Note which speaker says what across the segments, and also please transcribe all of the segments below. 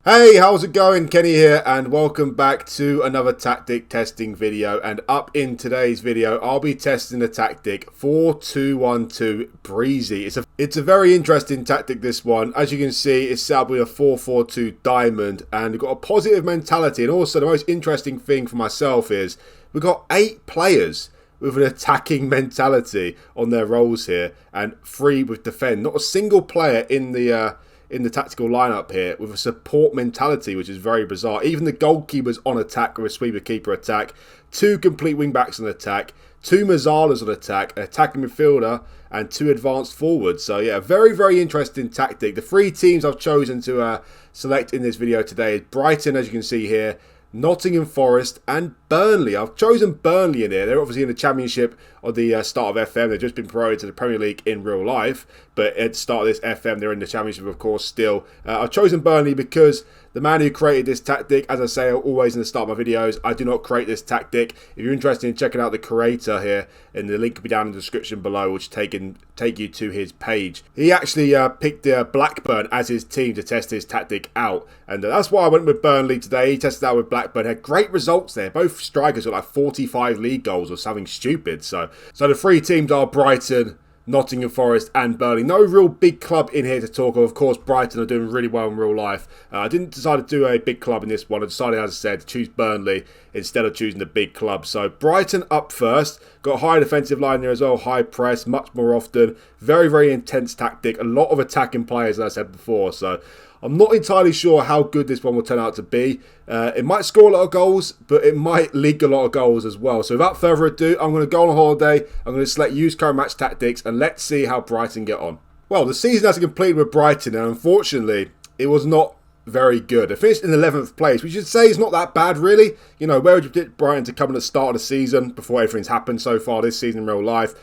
Speaker 1: Hey, how's it going? Kenny here, and welcome back to another tactic testing video. And up in today's video, I'll be testing the tactic 4-2-1-2 Breezy. It's a very interesting tactic, this one. As you can see, it's set up with a 4-4-2 diamond, and we've got a positive mentality. And also, the most interesting thing for myself is we've got 8 players with an attacking mentality on their roles here, and 3 with defend. Not a single player in the tactical lineup here with a support mentality, which is very bizarre. Even the goalkeeper's on attack with a sweeper keeper attack, 2 complete wing backs on attack, 2 Mazzalas on attack, an attacking midfielder, and 2 advanced forwards. So yeah, very, very interesting tactic. The 3 teams I've chosen to select in this video today is Brighton, as you can see here, Nottingham Forest and Burnley. I've chosen Burnley in here. They're obviously in the Championship of the start of FM. They've just been promoted to the Premier League in real life, but at the start of this FM, they're in the Championship, of course, still. I've chosen Burnley because the man who created this tactic, as I say always in the start of my videos, I do not create this tactic. If you're interested in checking out the creator here, and the link will be down in the description below, which take you to his page. He actually picked Blackburn as his team to test his tactic out, and that's why I went with Burnley today. He tested out with Blackburn, had great results there. Both strikers got like 45 league goals or something stupid. So the 3 teams are Brighton, Nottingham Forest and Burnley. No real big club in here to talk of. Of course, Brighton are doing really well in real life. I didn't decide to do a big club in this one. I decided, as I said, to choose Burnley instead of choosing the big club. So Brighton up first. Got a high defensive line there as well. High press, much more often. Very, very intense tactic. A lot of attacking players, as I said before. So I'm not entirely sure how good this one will turn out to be. It might score a lot of goals, but it might leak a lot of goals as well. So without further ado, I'm going to go on holiday. I'm going to select use current match tactics, and let's see how Brighton get on. Well, the season has completed with Brighton, and unfortunately, it was not very good. They finished in 11th place, which you'd say is not that bad, really. You know, where would you predict Brighton to come at the start of the season before everything's happened so far this season in real life?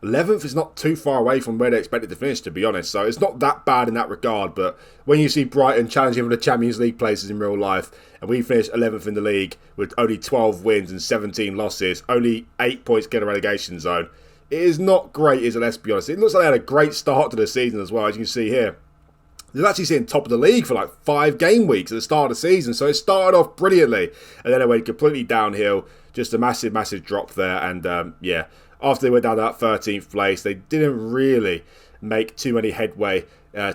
Speaker 1: 11th is not too far away from where they expected to finish, to be honest. So it's not that bad in that regard. But when you see Brighton challenging for the Champions League places in real life, and we finished 11th in the league with only 12 wins and 17 losses, only 8 points to get a relegation zone, it is not great, is it? Let's be honest. It looks like they had a great start to the season as well, as you can see here. They're actually sitting top of the league for like 5 game weeks at the start of the season. So it started off brilliantly, and then it went completely downhill. Just a massive, massive drop there. And yeah, after they went down to that 13th place, they didn't really make too many headway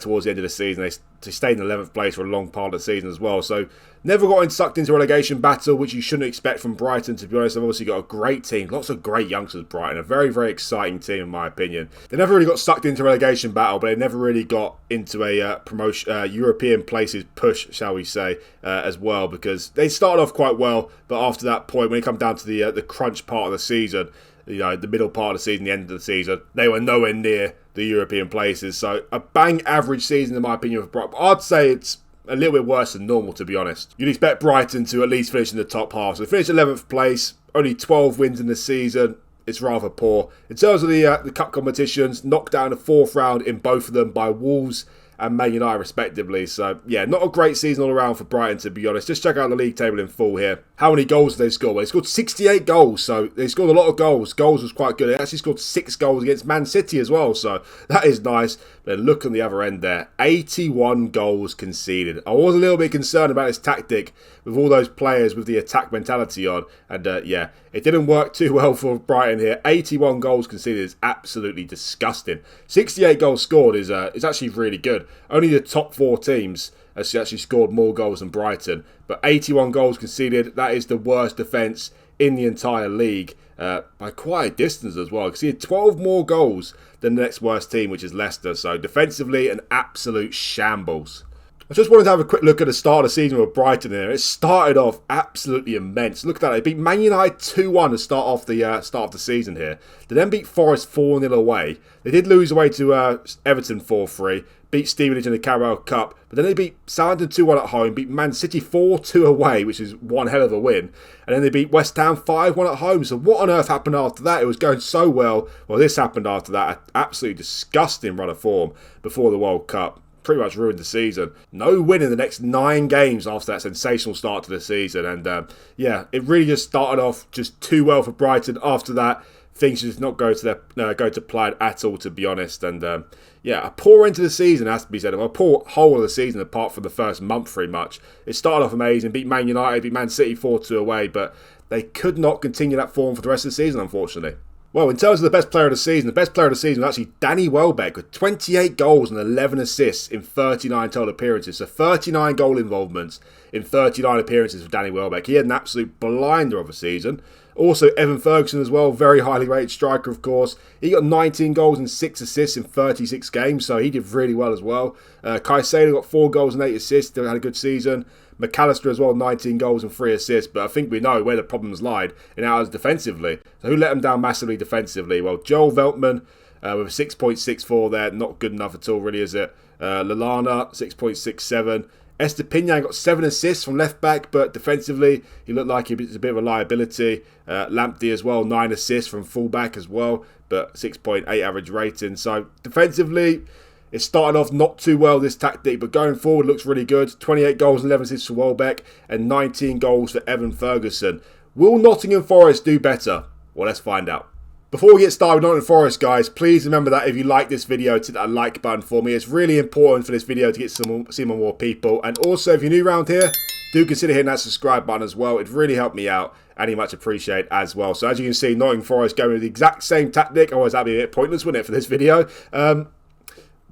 Speaker 1: towards the end of the season. They stayed in 11th place for a long part of the season as well. So never got sucked into a relegation battle, which you shouldn't expect from Brighton, to be honest. They've obviously got a great team. Lots of great youngsters, Brighton. A very, very exciting team, in my opinion. They never really got sucked into a relegation battle, but they never really got into a European places push, shall we say, as well, because they started off quite well, but after that point, when it comes down to the crunch part of the season, you know, the middle part of the season, the end of the season, they were nowhere near the European places. So a bang average season, in my opinion, for Brighton. I'd say it's a little bit worse than normal, to be honest. You'd expect Brighton to at least finish in the top half. So they finished 11th place, only 12 wins in the season. It's rather poor. In terms of the cup competitions, knocked down the 4th round in both of them by Wolves and Man United respectively. So yeah, not a great season all around for Brighton, to be honest. Just check out the league table in full here. How many goals did they score? Well, they scored 68 goals, so they scored a lot of goals. Goals was quite good. They actually scored 6 goals against Man City as well, so that is nice. But look on the other end there, 81 goals conceded. I was a little bit concerned about this tactic with all those players with the attack mentality on, and yeah, it didn't work too well for Brighton here. 81 goals conceded is absolutely disgusting. 68 goals scored is actually really good. Only the top 4 teams has actually scored more goals than Brighton, but 81 goals conceded, that is the worst defence in the entire league by quite a distance as well. Conceded 12 more goals than the next worst team, which is Leicester. So defensively, an absolute shambles. I just wanted to have a quick look at the start of the season with Brighton here. It started off absolutely immense. Look at that. They beat Man United 2-1 to start off the season here. They then beat Forest 4-0 away. They did lose away to Everton 4-3. Beat Stevenage in the Carabao Cup. But then they beat Southampton 2-1 at home. Beat Man City 4-2 away, which is one hell of a win. And then they beat West Ham 5-1 at home. So what on earth happened after that? It was going so well. Well, this happened after that. An absolutely disgusting run of form before the World Cup. Pretty much ruined the season. No win in the next 9 games after that sensational start to the season. And yeah, it really just started off just too well for Brighton. After that, things just not go to plan at all, to be honest. And yeah, a poor end to the season has to be said. A poor whole of the season, apart from the first month, pretty much. It started off amazing, beat Man United, beat Man City 4-2 away, but they could not continue that form for the rest of the season, unfortunately. Well, in terms of the best player of the season was actually Danny Welbeck with 28 goals and 11 assists in 39 total appearances. So 39 goal involvements in 39 appearances for Danny Welbeck. He had an absolute blinder of a season. Also, Evan Ferguson as well, very highly rated striker, of course. He got 19 goals and 6 assists in 36 games, so he did really well as well. Caicedo got 4 goals and 8 assists, still had a good season. McAllister as well, 19 goals and 3 assists, but I think we know where the problems lied in ours defensively. So who let them down massively defensively? Well, Joel Veltman with a 6.64 there, not good enough at all, really, is it? Lallana, 6.67. Estepinian got 7 assists from left back, but defensively he looked like he was a bit of a liability. Lamptey as well, 9 assists from full back as well, but 6.8 average rating. So defensively, it started off not too well, this tactic, but going forward looks really good. 28 goals and 11 assists for Welbeck and 19 goals for Evan Ferguson. Will Nottingham Forest do better? Well, let's find out. Before we get started with Nottingham Forest, guys, please remember that if you like this video, hit that like button for me. It's really important for this video to get see more people. And also, if you're new around here, do consider hitting that subscribe button as well. It'd really help me out and you much appreciate as well. So as you can see, Nottingham Forest going with the exact same tactic. Otherwise, that'd be a bit pointless, wouldn't it, for this video?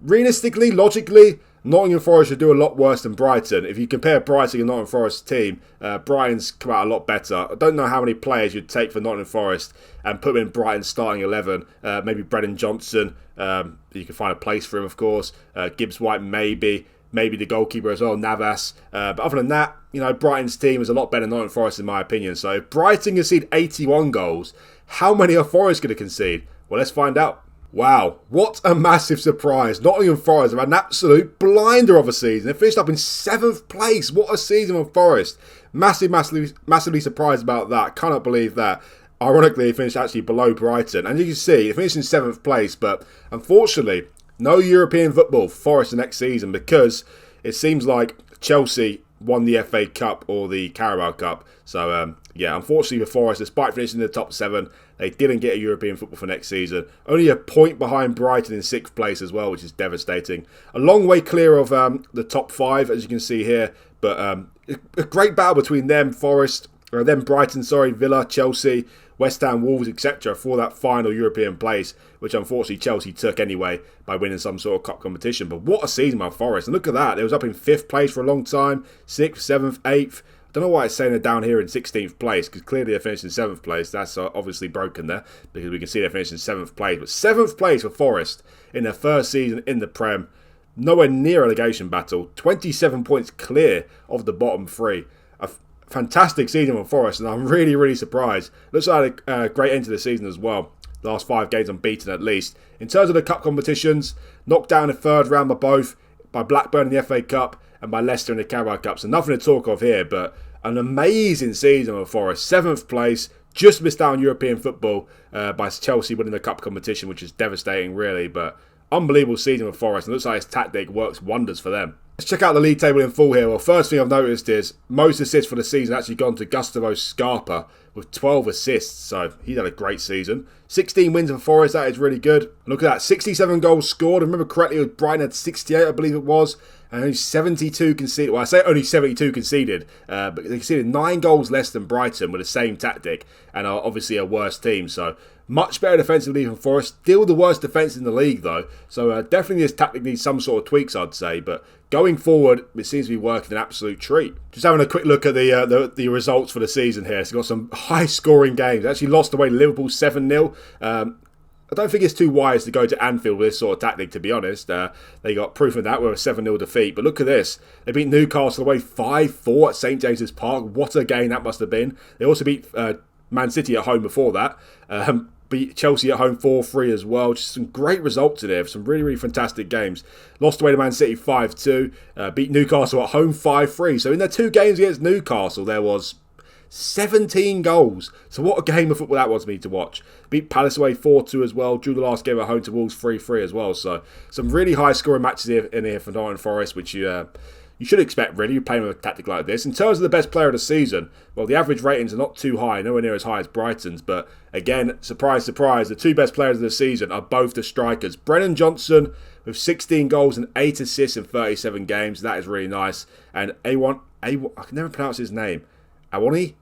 Speaker 1: Realistically, logically, Nottingham Forest should do a lot worse than Brighton. If you compare Brighton and Nottingham Forest team, Brighton's come out a lot better. I don't know how many players you'd take for Nottingham Forest and put them in Brighton's starting 11. Maybe Brennan Johnson. You can find a place for him, of course. Gibbs White, maybe the goalkeeper as well, Navas. But other than that, you know, Brighton's team is a lot better than Nottingham Forest in my opinion. So if Brighton concede 81 goals, how many are Forest going to concede? Well, let's find out. Wow, what a massive surprise. Nottingham Forest have had an absolute blinder of a season. They finished up in 7th place. What a season for Forest. Massively surprised about that. Cannot believe that. Ironically, they finished actually below Brighton. And you can see, they finished in 7th place. But unfortunately, no European football for Forest the next season because it seems like Chelsea won the FA Cup or the Carabao Cup. So, yeah, unfortunately for Forest, despite finishing in the top 7, they didn't get a European football for next season. Only a point behind Brighton in 6th place as well, which is devastating. A long way clear of the top 5, as you can see here. But a great battle between them, Brighton, Villa, Chelsea, West Ham, Wolves, etc. for that final European place, which unfortunately Chelsea took anyway by winning some sort of cup competition. But what a season by Forest. And look at that. They was up in 5th place for a long time, 6th, 7th, 8th. I don't know why it's saying they're down here in 16th place, because clearly they're finished in 7th place. That's obviously broken there, because we can see they're finished in 7th place. But 7th place for Forest in their first season in the Prem. Nowhere near relegation battle. 27 points clear of the bottom 3. A fantastic season for Forest, and I'm really, really surprised. Looks like a great end to the season as well. Last 5 games unbeaten at least. In terms of the cup competitions, knocked down in the 3rd round by both, by Blackburn in the FA Cup, and by Leicester in the Carabao Cup. So nothing to talk of here, but an amazing season for Forest. 7th place, just missed out on European football by Chelsea winning the cup competition, which is devastating really, but unbelievable season for Forest. And it looks like his tactic works wonders for them. Let's check out the league table in full here. Well, first thing I've noticed is most assists for the season actually gone to Gustavo Scarpa with 12 assists. So he's had a great season. 16 wins for Forest, that is really good. Look at that, 67 goals scored. I remember correctly, Brighton had 68, I believe it was. And only 72 conceded. Well, I say only 72 conceded, but they conceded 9 goals less than Brighton with the same tactic and are obviously a worse team. So much better defensively than Forest. Still the worst defence in the league though. So definitely this tactic needs some sort of tweaks, I'd say. But going forward, it seems to be working an absolute treat. Just having a quick look at the results for the season here. So got some high scoring games. Actually lost away to Liverpool 7-0. I don't think it's too wise to go to Anfield with this sort of tactic, to be honest. They got proof of that with a 7-0 defeat. But look at this. They beat Newcastle away 5-4 at St James's Park. What a game that must have been. They also beat Man City at home before that. Beat Chelsea at home 4-3 as well. Just some great results in there. Some really, really fantastic games. Lost away to Man City 5-2. Beat Newcastle at home 5-3. So in their 2 games against Newcastle, there was 17 goals. So what a game of football that was for me to watch. Beat Palace away 4-2 as well. Drew the last game at home to Wolves 3-3 as well. So some really high scoring matches in here for Nottingham Forest, which you you should expect, really, playing with a tactic like this. In terms of the best player of the season, well, the average ratings are not too high, nowhere near as high as Brighton's. But again, surprise, surprise, the 2 best players of the season are both the strikers. Brennan Johnson with 16 goals and 8 assists in 37 games. That is really nice. And I can never pronounce his name. Awoniyi?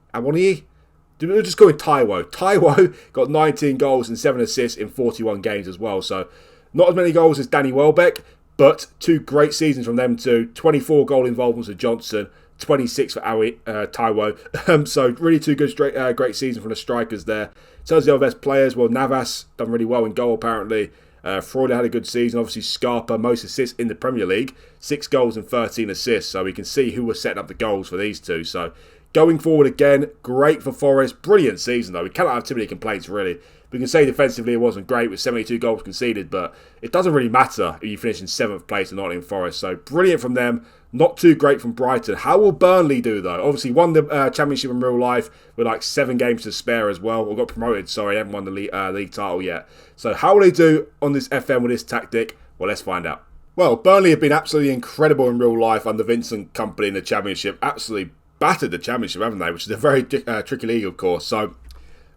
Speaker 1: We'll just go with Taiwo. Taiwo got 19 goals and 7 assists in 41 games as well. So not as many goals as Danny Welbeck, but 2 great seasons from them too. 24 goal involvements for Johnson, 26 for Taiwo. So really 2 good great seasons from the strikers there. In terms of the other best players, well, Navas done really well in goal apparently. Freuler had a good season. Obviously, Scarpa, most assists in the Premier League. 6 goals and 13 assists. So we can see who was setting up the goals for these 2. So going forward again, great for Forest. Brilliant season though. We cannot have too many complaints really. We can say defensively it wasn't great with 72 goals conceded, but it doesn't really matter if you finish in 7th place in Nottingham Forest. So brilliant from them. Not too great from Brighton. How will Burnley do though? Obviously won the championship in real life with like 7 games to spare as well. Or got promoted, sorry, haven't won the league title yet. So how will they do on this FM with this tactic? Well, let's find out. Well, Burnley have been absolutely incredible in real life under Vincent Kompany in the championship. Absolutely battered the championship, haven't they? Which is a very tricky league, of course. So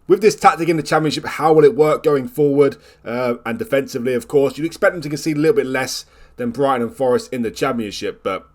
Speaker 1: with this tactic in the championship, how will it work going forward? And defensively, of course, you'd expect them to concede a little bit less than Brighton and Forest in the championship. But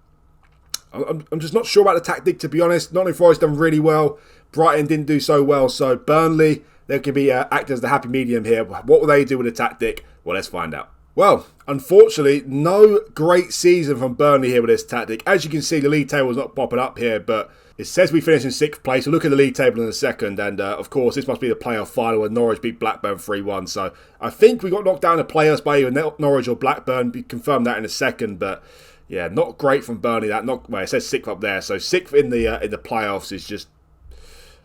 Speaker 1: I'm just not sure about the tactic, to be honest. Nottingham Forest done really well. Brighton didn't do so well. So Burnley, they can be act as the happy medium here. What will they do with the tactic? Well, let's find out. Well, unfortunately, no great season from Burnley here with this tactic. As you can see, the league table is not popping up here, but it says we finished in 6th place. So look at the league table in a second, and of course, this must be the playoff final where Norwich beat Blackburn 3-1. So I think we got knocked down in the playoffs by either Norwich or Blackburn. We confirm that in a second, but yeah, not great from Burnley. Well, it says 6th up there, so 6th in the playoffs is just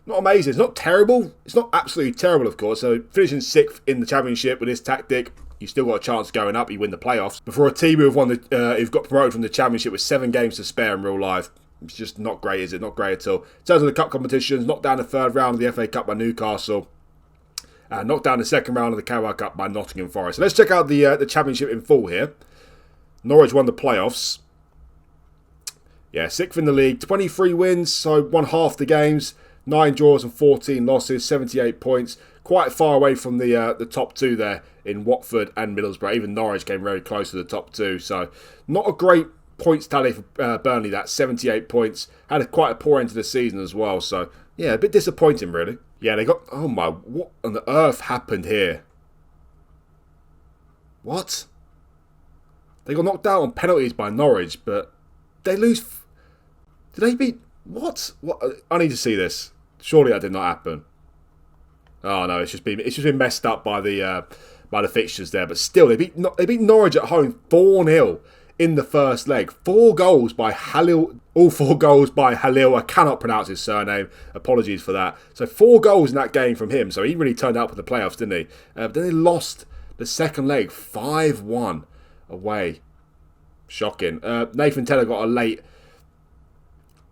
Speaker 1: not amazing. It's not terrible. It's not absolutely terrible, of course. So finishing 6th in the championship with this tactic, you've still got a chance of going up. You win the playoffs. But for a team who've got promoted from the championship with 7 games to spare in real life, it's just not great, is it? Not great at all. In terms of the cup competitions, knocked down the 3rd round of the FA Cup by Newcastle. Knocked down the 2nd round of the Carabao Cup by Nottingham Forest. So let's check out the championship in full here. Norwich won the playoffs. Yeah, 6th in the league. 23 wins, so won half the games. 9 draws and 14 losses. 78 points. Quite far away from the top 2 there in Watford and Middlesbrough. Even Norwich came very close to the top 2. So not a great points tally for Burnley. That 78 points. Had quite a poor end to the season as well. So yeah, a bit disappointing really. Yeah, they got... Oh my... What on the earth happened here? What? They got knocked out on penalties by Norwich, but they lose... Did they beat... What? I need to see this. Surely that did not happen. Oh no, it's just been messed up by the fixtures there. But still, they beat Norwich at home 4-0 in the first leg. 4 goals by Halil. All 4 goals by Halil. I cannot pronounce his surname. Apologies for that. So 4 goals in that game from him. So he really turned out for the playoffs, didn't he? But then they lost the second leg 5-1 away. Shocking. Nathan Tedder got a late...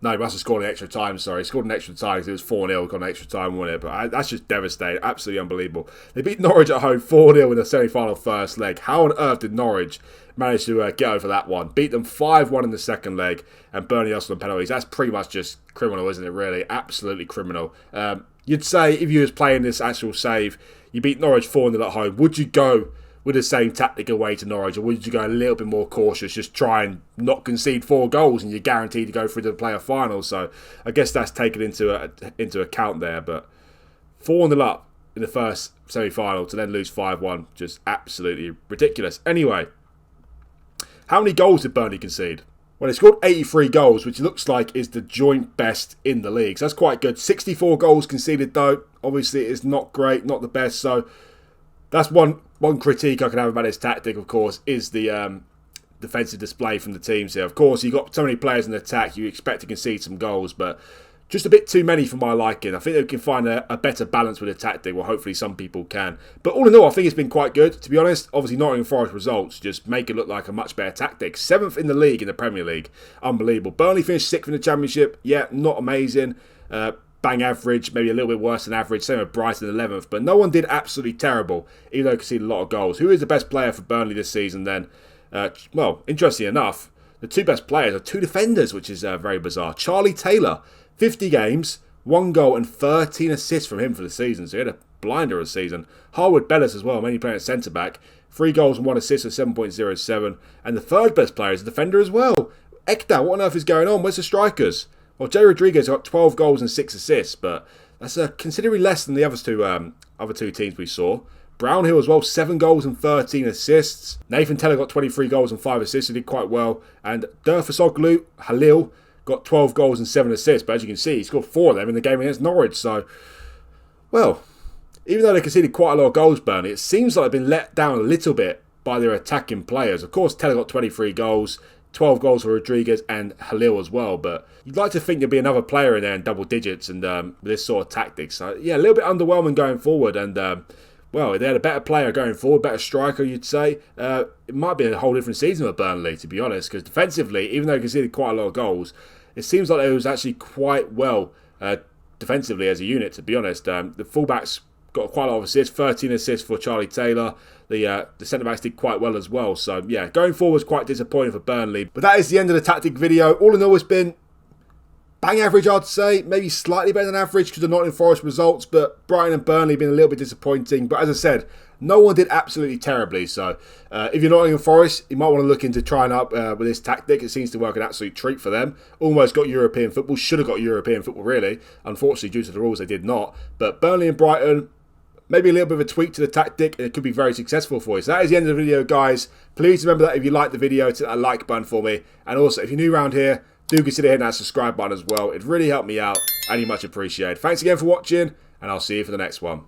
Speaker 1: No, he must have scored in extra time, sorry. He scored in extra time because it was 4-0, got an extra time, won it. But that's just devastating. Absolutely unbelievable. They beat Norwich at home 4-0 in the semi-final first leg. How on earth did Norwich manage to get over that one? Beat them 5-1 in the second leg and Burnley lost on penalties. That's pretty much just criminal, isn't it, really? Absolutely criminal. You'd say if you was playing this actual save, you beat Norwich 4-0 at home, would you go with the same tactic away to Norwich, or would you go a little bit more cautious, just try and not concede 4 goals and you're guaranteed to go through to the playoff final? So I guess that's taken into account there, but 4-0 up in the first semi-final to then lose 5-1, just absolutely ridiculous. Anyway, how many goals did Burnley concede? Well, they scored 83 goals, which looks like is the joint best in the league. So that's quite good. 64 goals conceded though. Obviously it's not great, not the best, so that's one critique I can have about this tactic, of course, is the defensive display from the teams here. Of course, you've got so many players in attack, you expect to concede some goals, but just a bit too many for my liking. I think they can find a better balance with the tactic. Well, hopefully some people can. But all in all, I think it's been quite good, to be honest. Obviously, Nottingham Forest results just make it look like a much better tactic. 7th in the league, in the Premier League. Unbelievable. Burnley finished 6th in the Championship. Yeah, not amazing. Bang average, maybe a little bit worse than average. Same with Brighton 11th, but no one did absolutely terrible, even though conceded a lot of goals. Who is the best player for Burnley this season then? Well, interestingly enough, the two best players are two defenders, which is very bizarre. Charlie Taylor, 50 games, 1 goal and 13 assists from him for the season. So he had a blinder of a season. Harwood Bellis as well, mainly playing at centre-back. 3 goals and 1 assist with 7.07. And the third best player is a defender as well. Ekdal, what on earth is going on? Where's the strikers? Well, Jay Rodriguez got 12 goals and 6 assists, but that's considerably less than the other two teams we saw. Brownhill as well, 7 goals and 13 assists. Nathan Teller got 23 goals and 5 assists, he did quite well. And Durfasoglu Halil got 12 goals and 7 assists, but as you can see, he scored 4 of them in the game against Norwich. So, well, even though they conceded quite a lot of goals, Burnley, it seems like they've been let down a little bit by their attacking players. Of course, Teller got 23 goals, 12 goals for Rodriguez and Halil as well, but you'd like to think there'd be another player in there in double digits and with this sort of tactics. So, yeah, a little bit underwhelming going forward, and well, if they had a better player going forward, better striker, you'd say, it might be a whole different season with Burnley, to be honest, because defensively, even though they conceded quite a lot of goals, it seems like they was actually quite well defensively as a unit, to be honest. The fullbacks got quite a lot of assists, 13 assists for Charlie Taylor. The centre-backs did quite well as well. So, yeah, going forward was quite disappointing for Burnley. But that is the end of the tactic video. All in all, it's been bang average, I'd say. Maybe slightly better than average because of Nottingham Forest results. But Brighton and Burnley have been a little bit disappointing. But as I said, no one did absolutely terribly. So, if you're Nottingham Forest, you might want to look into trying up with this tactic. It seems to work an absolute treat for them. Almost got European football. Should have got European football, really. Unfortunately, due to the rules, they did not. But Burnley and Brighton, maybe a little bit of a tweak to the tactic, and it could be very successful for you. So that is the end of the video, guys. Please remember that if you like the video, to hit that like button for me. And also, if you're new around here, do consider hitting that subscribe button as well. It'd really help me out, and you much appreciated. Thanks again for watching, and I'll see you for the next one.